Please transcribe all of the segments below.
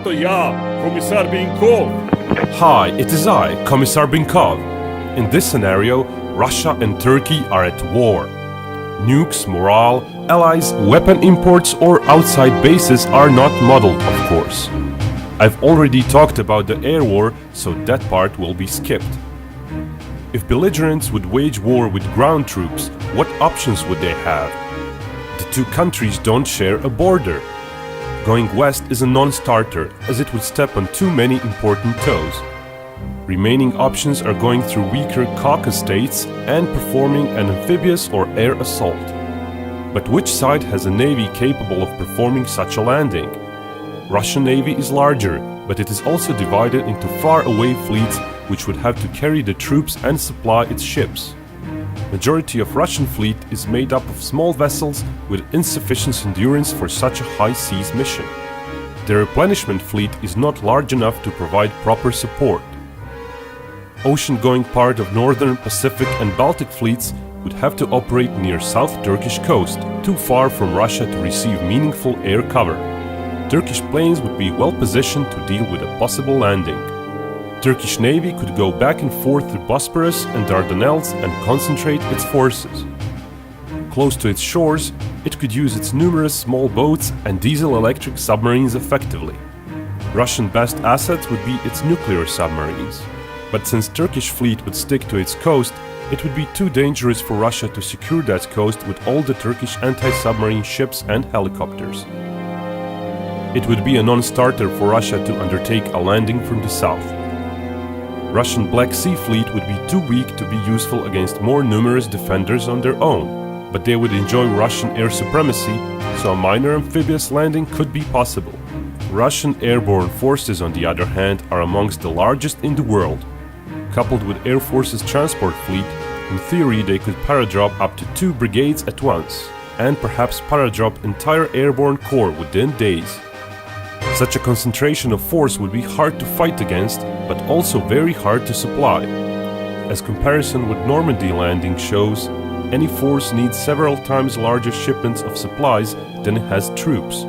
Это я, комиссар Бенков. Hi, it is I, Commissar Binkov. In this scenario, Russia and Turkey are at war. Nukes, morale, allies, weapon imports or outside bases are not modeled, of course. I've already talked about the air war, so that part will be skipped. If belligerents would wage war with ground troops, what options would they have? The two countries don't share a border. Going west is a non-starter, as it would step on too many important toes. Remaining options are going through weaker Caucasus states and performing an amphibious or air assault. But which side has a navy capable of performing such a landing? Russian navy is larger, but it is also divided into far-away fleets which would have to carry the troops and supply its ships. Majority of Russian fleet is made up of small vessels with insufficient endurance for such a high seas mission. The replenishment fleet is not large enough to provide proper support. Ocean-going part of Northern Pacific and Baltic fleets would have to operate near South Turkish coast, too far from Russia to receive meaningful air cover. Turkish planes would be well positioned to deal with a possible landing. Turkish Navy could go back and forth through Bosporus and Dardanelles and concentrate its forces. Close to its shores, it could use its numerous small boats and diesel-electric submarines effectively. Russian best assets would be its nuclear submarines. But since Turkish fleet would stick to its coast, it would be too dangerous for Russia to secure that coast with all the Turkish anti-submarine ships and helicopters. It would be a non-starter for Russia to undertake a landing from the south. Russian Black Sea fleet would be too weak to be useful against more numerous defenders on their own, but they would enjoy Russian air supremacy, so a minor amphibious landing could be possible. Russian airborne forces, on the other hand, are amongst the largest in the world. Coupled with Air Force's transport fleet, in theory they could paradrop up to 2 brigades at once, and perhaps paradrop entire airborne corps within days. Such a concentration of force would be hard to fight against, but also very hard to supply. As comparison with Normandy landing shows, any force needs several times larger shipments of supplies than it has troops.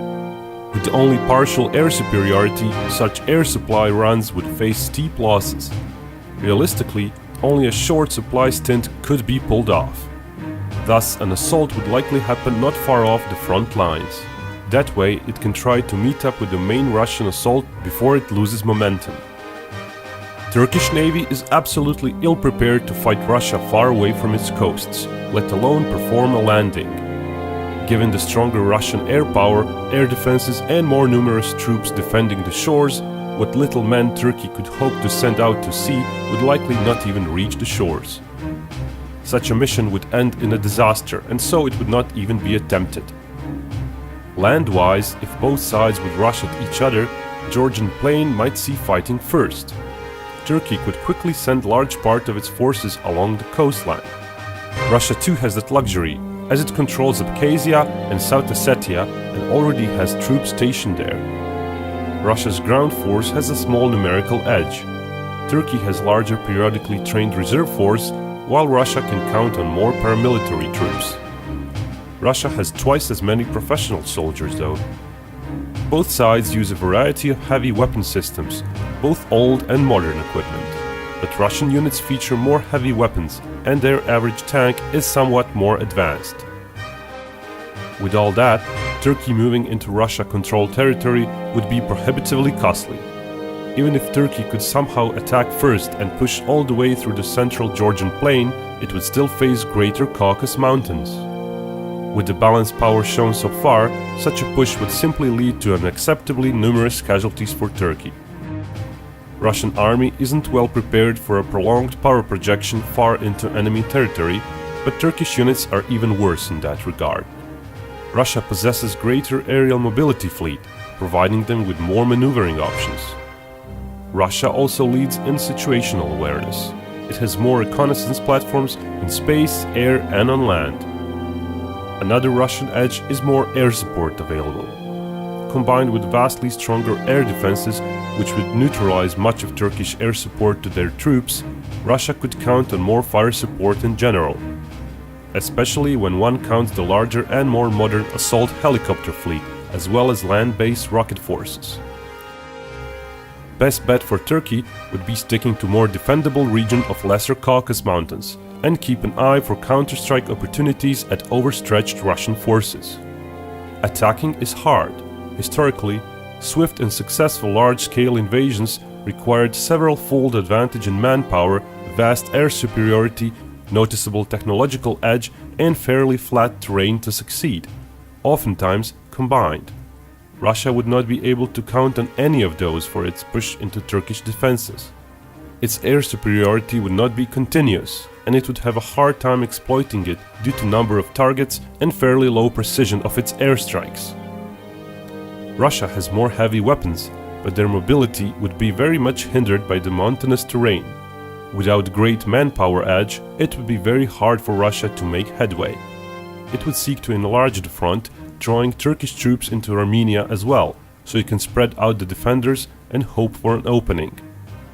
With only partial air superiority, such air supply runs would face steep losses. Realistically, only a short supply stint could be pulled off. Thus, an assault would likely happen not far off the front lines. That way, it can try to meet up with the main Russian assault before it loses momentum. Turkish Navy is absolutely ill-prepared to fight Russia far away from its coasts, let alone perform a landing. Given the stronger Russian air power, air defenses and more numerous troops defending the shores, what little men Turkey could hope to send out to sea would likely not even reach the shores. Such a mission would end in a disaster, and so it would not even be attempted. Land-wise, if both sides would rush at each other, Georgian plain might see fighting first. Turkey could quickly send large part of its forces along the coastline. Russia too has that luxury, as it controls Abkhazia and South Ossetia and already has troops stationed there. Russia's ground force has a small numerical edge. Turkey has larger periodically trained reserve force, while Russia can count on more paramilitary troops. Russia has twice as many professional soldiers though. Both sides use a variety of heavy weapon systems, both old and modern equipment. But Russian units feature more heavy weapons and their average tank is somewhat more advanced. With all that, Turkey moving into Russia-controlled territory would be prohibitively costly. Even if Turkey could somehow attack first and push all the way through the central Georgian plain, it would still face Greater Caucasus Mountains. With the balanced power shown so far, such a push would simply lead to unacceptably numerous casualties for Turkey. Russian army isn't well prepared for a prolonged power projection far into enemy territory, but Turkish units are even worse in that regard. Russia possesses greater aerial mobility fleet, providing them with more maneuvering options. Russia also leads in situational awareness. It has more reconnaissance platforms in space, air and on land. Another Russian edge is more air support available. Combined with vastly stronger air defenses, which would neutralize much of Turkish air support to their troops, Russia could count on more fire support in general, especially when one counts the larger and more modern assault helicopter fleet, as well as land-based rocket forces. best bet for Turkey would be sticking to more defendable region of Lesser Caucasus Mountains and keep an eye for counterstrike opportunities at overstretched Russian forces. Attacking is hard. Historically, swift and successful large-scale invasions required several-fold advantage in manpower, vast air superiority, noticeable technological edge, and fairly flat terrain to succeed, oftentimes combined. Russia would not be able to count on any of those for its push into Turkish defenses. Its air superiority would not be continuous, and it would have a hard time exploiting it due to number of targets and fairly low precision of its airstrikes. Russia has more heavy weapons, but their mobility would be very much hindered by the mountainous terrain. Without great manpower edge, it would be very hard for Russia to make headway. It would seek to enlarge the front, drawing Turkish troops into Armenia as well, so it can spread out the defenders and hope for an opening.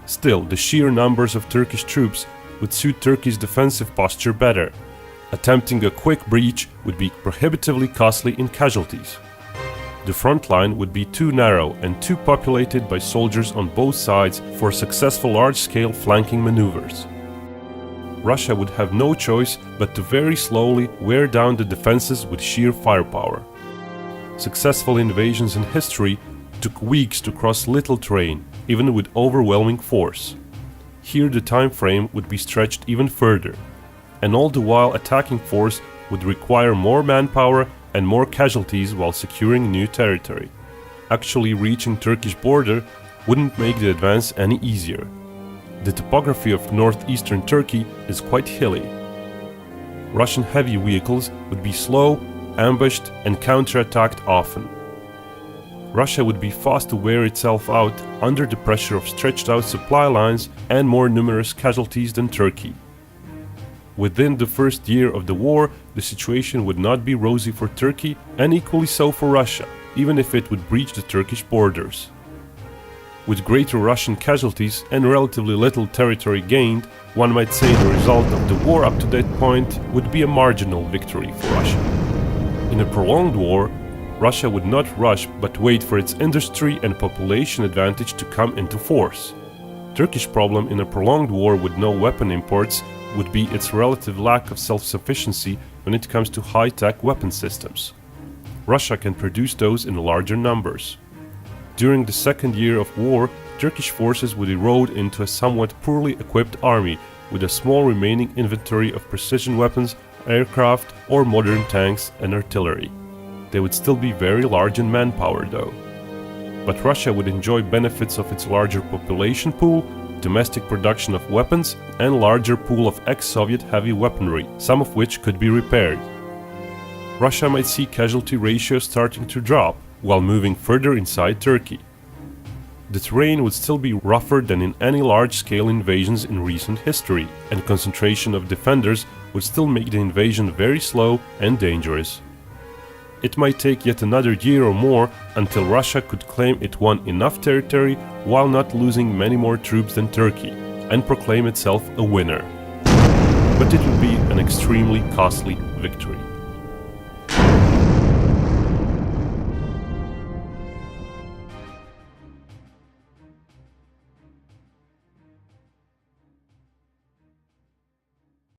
Still, the sheer numbers of Turkish troops would suit Turkey's defensive posture better. Attempting a quick breach would be prohibitively costly in casualties. The front line would be too narrow and too populated by soldiers on both sides for successful large-scale flanking maneuvers. Russia would have no choice but to very slowly wear down the defenses with sheer firepower. Successful invasions in history took weeks to cross little terrain, even with overwhelming force. Here the time frame would be stretched even further, and all the while attacking force would require more manpower and more casualties while securing new territory. Actually reaching Turkish border wouldn't make the advance any easier. The topography of northeastern Turkey is quite hilly. Russian heavy vehicles would be slow, ambushed, and counterattacked often. Russia would be fast to wear itself out under the pressure of stretched out supply lines and more numerous casualties than Turkey. Within the first year of the war, the situation would not be rosy for Turkey and equally so for Russia, even if it would breach the Turkish borders. With greater Russian casualties and relatively little territory gained, one might say the result of the war up to that point would be a marginal victory for Russia. In a prolonged war, Russia would not rush but wait for its industry and population advantage to come into force. Turkish problem in a prolonged war with no weapon imports would be its relative lack of self-sufficiency when it comes to high-tech weapon systems. Russia can produce those in larger numbers. During the second year of war, Turkish forces would erode into a somewhat poorly equipped army with a small remaining inventory of precision weapons, aircraft, or modern tanks and artillery. They would still be very large in manpower though. But Russia would enjoy benefits of its larger population pool, domestic production of weapons, and larger pool of ex-Soviet heavy weaponry, some of which could be repaired. Russia might see casualty ratios starting to drop while moving further inside Turkey. The terrain would still be rougher than in any large-scale invasions in recent history, and concentration of defenders would still make the invasion very slow and dangerous. It might take yet another year or more until Russia could claim it won enough territory while not losing many more troops than Turkey, and proclaim itself a winner. But it would be an extremely costly victory.